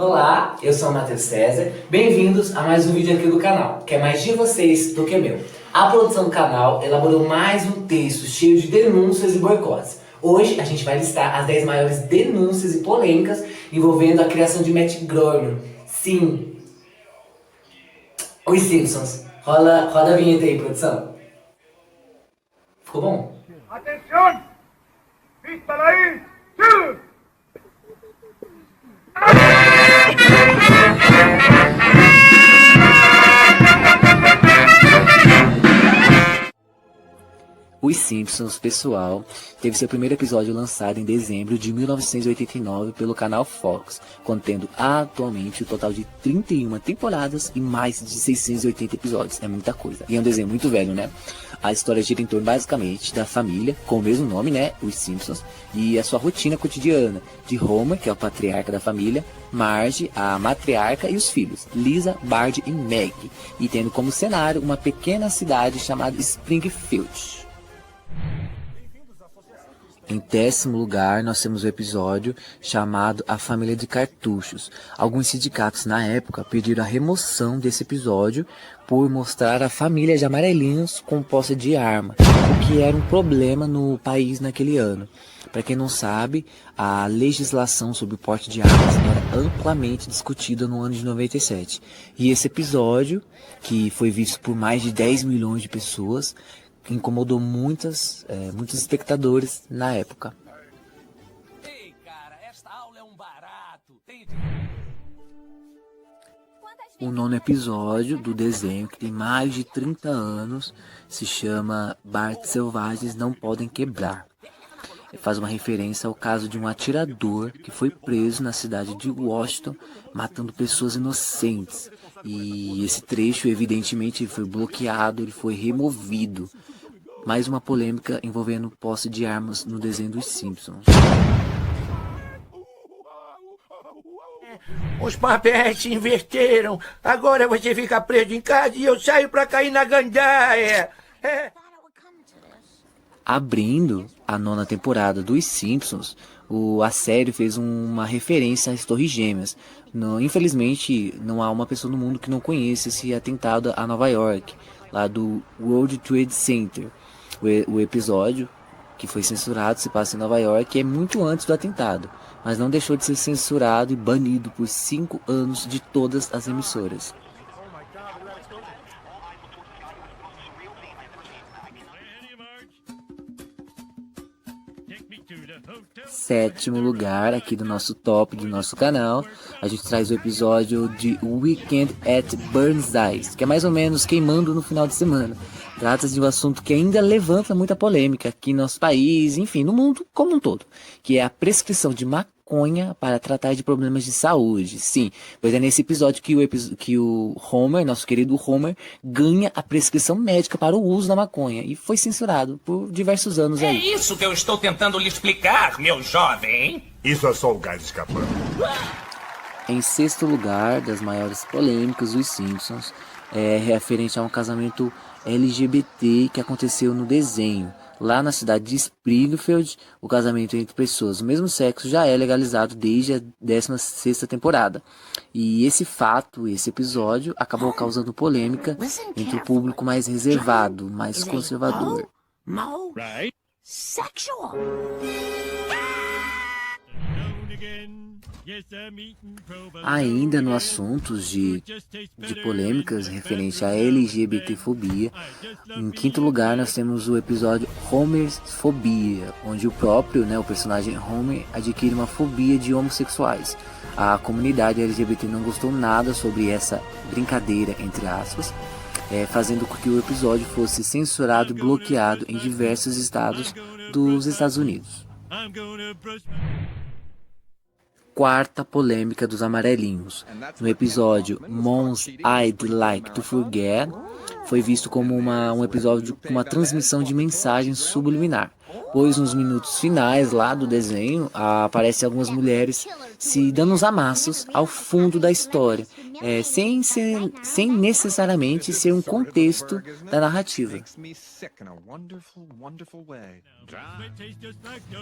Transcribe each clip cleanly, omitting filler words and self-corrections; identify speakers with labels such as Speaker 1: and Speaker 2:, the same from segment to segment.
Speaker 1: Olá, eu sou o Matheus César, bem-vindos a mais um vídeo aqui do canal, que é mais de vocês do que meu. A produção do canal elaborou mais um texto cheio de denúncias e boicotes. Hoje a gente vai listar as 10 maiores denúncias e polêmicas envolvendo a criação de Matt Groening. Sim, os Simpsons. Roda a vinheta aí, produção. Ficou bom?
Speaker 2: Atenção! Vista aí!
Speaker 1: Os Simpsons, pessoal, teve seu primeiro episódio lançado em dezembro de 1989 pelo canal Fox, contendo atualmente o total de 31 temporadas e mais de 680 episódios. É muita coisa. E é um desenho muito velho, né? A história gira em torno basicamente da família, com o mesmo nome, né? Os Simpsons, e a sua rotina cotidiana de Homer, que é o patriarca da família, Marge, a matriarca, e os filhos, Lisa, Bart e Meg, e tendo como cenário uma pequena cidade chamada Springfield. Em 10º lugar, nós temos o episódio chamado A Família de Cartuchos. Alguns sindicatos na época pediram a remoção desse episódio por mostrar a família de amarelinhos com posse de arma, o que era um problema no país naquele ano. Para quem não sabe, a legislação sobre o porte de armas era amplamente discutida no ano de 97. E esse episódio, que foi visto por mais de 10 milhões de pessoas, incomodou muitos espectadores na época.
Speaker 3: Ei, cara, esta aula é um barato.
Speaker 1: O 9º episódio do desenho, que tem mais de 30 anos, se chama Bart Selvagens Não Podem Quebrar. Faz uma referência ao caso de um atirador que foi preso na cidade de Washington, matando pessoas inocentes. E esse trecho, evidentemente, foi bloqueado, ele foi removido. Mais uma polêmica envolvendo posse de armas no desenho dos Simpsons.
Speaker 4: Os papéis se inverteram. Agora você fica preso em casa e eu saio pra cair na gandaia.
Speaker 1: Abrindo a 9ª temporada dos Simpsons, a série fez uma referência às Torres Gêmeas. Infelizmente, não há uma pessoa no mundo que não conheça esse atentado a Nova York, lá do World Trade Center. O episódio, que foi censurado, se passa em Nova York, é muito antes do atentado, mas não deixou de ser censurado e banido por 5 anos de todas as emissoras. 7º lugar aqui do nosso top do nosso canal, a gente traz o episódio de Weekend at Burnside's, que é mais ou menos queimando no final de semana. Trata-se de um assunto que ainda levanta muita polêmica aqui no nosso país, enfim, no mundo como um todo, que é a prescrição de maconha para tratar de problemas de saúde. Sim, pois é nesse episódio que o Homer, nosso querido Homer, ganha a prescrição médica para o uso da maconha e foi censurado por diversos anos aí.
Speaker 3: É isso que eu estou tentando lhe explicar, meu jovem.
Speaker 2: Isso é só o gás escapando.
Speaker 1: Em 6º lugar, das maiores polêmicas dos Simpsons, é referente a um casamento LGBT que aconteceu no desenho. Lá na cidade de Springfield, o casamento entre pessoas do mesmo sexo já é legalizado desde a 16ª temporada. E esse episódio, acabou causando polêmica entre o público mais reservado, mais conservador.
Speaker 4: Sexual.
Speaker 1: Ainda no assunto de polêmicas referente à LGBTfobia, em 5º lugar nós temos o episódio Homerfobia, onde o personagem Homer adquire uma fobia de homossexuais. A comunidade LGBT não gostou nada sobre essa brincadeira, entre aspas, fazendo com que o episódio fosse censurado e bloqueado em diversos estados dos Estados Unidos. 4ª polêmica dos amarelinhos. No episódio Moms I'd Like to Forget, foi visto como um episódio com uma transmissão de mensagem subliminar. pois nos minutos finais lá do desenho aparecem algumas mulheres se dando uns amassos ao fundo da história, sem necessariamente ser um contexto da narrativa.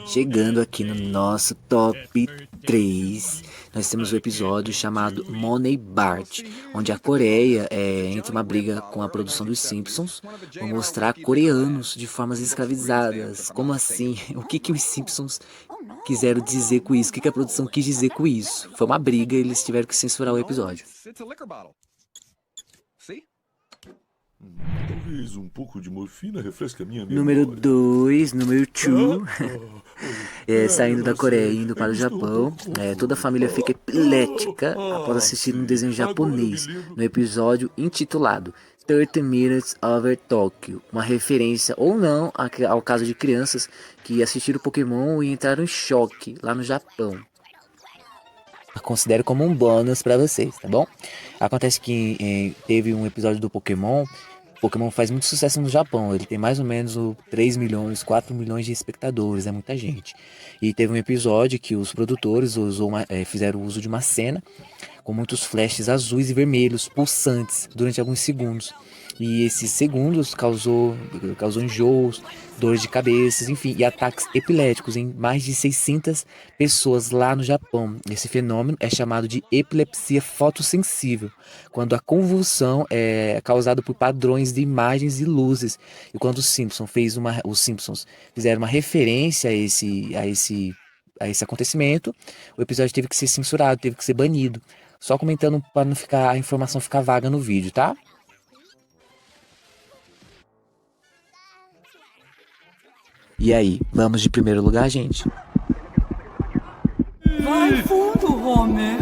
Speaker 1: Chegando aqui no nosso top 3, nós temos o episódio chamado Money Bart, onde a Coreia entra uma briga com a produção dos Simpsons por mostrar coreanos de formas escravizadas. Como assim? O que os Simpsons quiseram dizer com isso? O que a produção quis dizer com isso? Foi uma briga e eles tiveram que censurar o episódio.
Speaker 5: Talvez um pouco de morfina refresque a minha
Speaker 1: Número
Speaker 5: memória.
Speaker 1: 2, número 2, saindo da Coreia e indo para o Japão, toda a família fica epilética após assistir um desenho japonês no episódio intitulado 30 Minutes Over Tokyo, uma referência ou não ao caso de crianças que assistiram Pokémon e entraram em choque lá no Japão. Eu considero como um bônus para vocês, tá bom? Acontece que teve um episódio do Pokémon. Pokémon faz muito sucesso no Japão, ele tem mais ou menos 3 milhões, 4 milhões de espectadores, é muita gente. E teve um episódio que os produtores fizeram uso de uma cena com muitos flashes azuis e vermelhos, pulsantes, durante alguns segundos. E esses segundos causou enjoos, dores de cabeça, enfim, e ataques epiléticos em mais de 600 pessoas lá no Japão. Esse fenômeno é chamado de epilepsia fotossensível, quando a convulsão é causada por padrões de imagens e luzes. E quando os Simpsons fizeram uma referência a esse acontecimento, o episódio teve que ser censurado, teve que ser banido. Só comentando para não ficar a informação ficar vaga no vídeo, tá? E aí, vamos de primeiro lugar, gente?
Speaker 6: Vai fundo, Homer.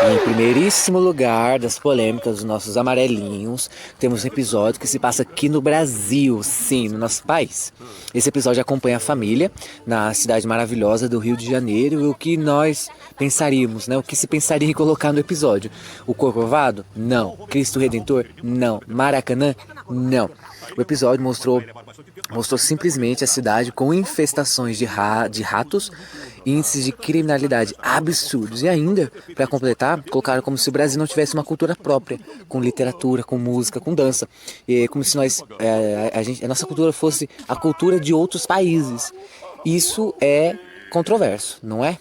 Speaker 1: Em primeiríssimo lugar das polêmicas dos nossos amarelinhos, temos um episódio que se passa aqui no Brasil, sim, no nosso país. Esse episódio acompanha a família na cidade maravilhosa do Rio de Janeiro e o que nós pensaríamos, né? O que se pensaria em colocar no episódio? O Corcovado? Não. Cristo Redentor? Não. Maracanã? Não. O episódio mostrou simplesmente a cidade com infestações de ratos, índices de criminalidade absurdos e ainda, para completar, colocaram como se o Brasil não tivesse uma cultura própria, com literatura, com música, com dança, e como se a nossa cultura fosse a cultura de outros países. Isso é controverso, não é?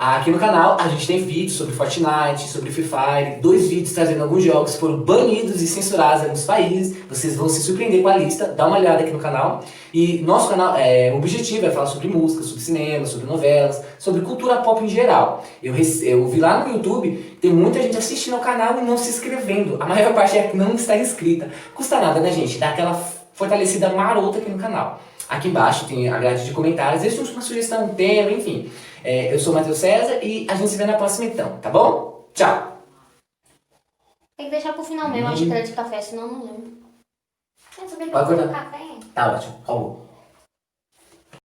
Speaker 1: Aqui no canal a gente tem vídeos sobre Fortnite, sobre Free Fire, 2 vídeos trazendo alguns jogos que foram banidos e censurados em alguns países. Vocês vão se surpreender com a lista, dá uma olhada aqui no canal. E nosso canal, o objetivo é falar sobre música, sobre cinema, sobre novelas, sobre cultura pop em geral. Eu vi lá no YouTube, tem muita gente assistindo ao canal e não se inscrevendo. A maior parte não está inscrita. Custa nada, né, gente? Dá aquela fortalecida marota aqui no canal. Aqui embaixo tem a grade de comentários, deixa uma sugestão, um tema, enfim. Eu sou o Matheus César e a gente se vê na próxima então, tá bom? Tchau!
Speaker 7: Tem que deixar pro final mesmo, a xícara de café, senão eu não lembro.
Speaker 1: Pode cortar.
Speaker 7: Café?
Speaker 1: Tá ótimo, acabou.